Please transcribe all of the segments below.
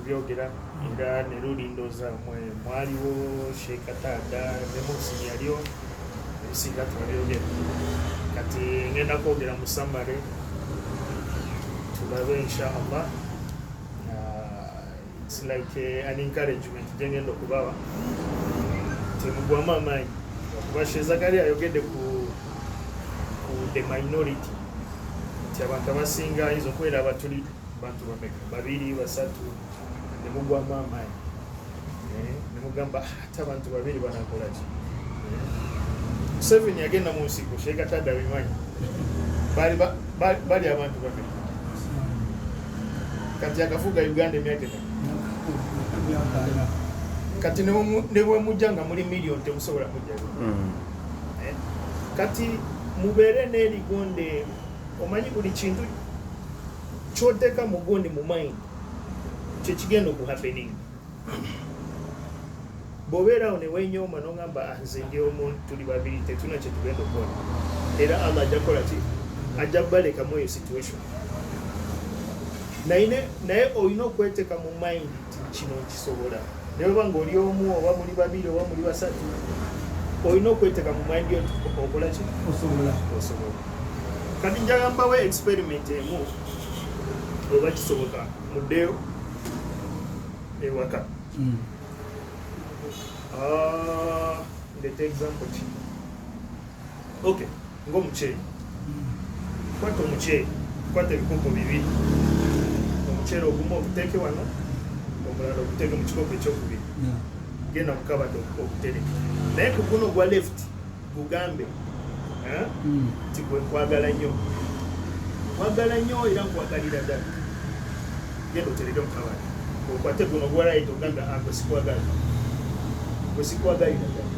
kubyogera era ne lulindoza mwaliwo Sheikh Katonda ne Musi yaliyo ebisinga tubyogera kati ngenda kwogera mu summary tulabe inshallah. It's like an encouragement jengendo kubawa temugwamu amaanyi okuba Zakari ayogedde ku the minority nti abantu abasinga ayinza okweraba tuli bantu babiri basatu nemugwamu amaanyi nemugamba ate abantu babiri banakola ki. Museveni yagenda mu nsiko Sheikh Katonda bimanyi bali abantu babiri kati akafuga Uganda emyaka kati ne bwe mujja nga muli million temusobola kujja kati mubeere n'erigonde. Omanyi buli kintu kyoteeka mu gondi mu mind kyekigenda okuhappening. Bw'obeerawo ne wenyooma n'ogamba nze ndi omuntu tuli babiri tetuna kye tugenda okukola era Allah ajja kukola ki ajja kubalekamu eyo situation. Naye olina okweteeka mu mind nti kino nkisobola. Naye oba ng'oli omu oba muli babiri oba muli basatu olina okweteeka mu mind yo okola ki osobola. Kati njagambawo experiment emu oba kisoboka muddeyo ewaka. Ndete example ki okay ng'omuceeri kwata omuceeri kwata ebikopo bibiri omuceeri ogumu oguteeke wano omulala oguteeke mu kikopo ekyokubiri genda mukabada okutereka naye ku guno ogwa left gugambe nti gwe nkwagala nnyo era nkwagalira ddala genda otereke mukabada okwate guno ogwa right ogambe gwe sikwagalira ddala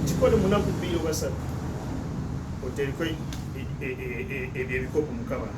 kikole munaku 2 oba 3 otereke ebyo ebikopo mukabada.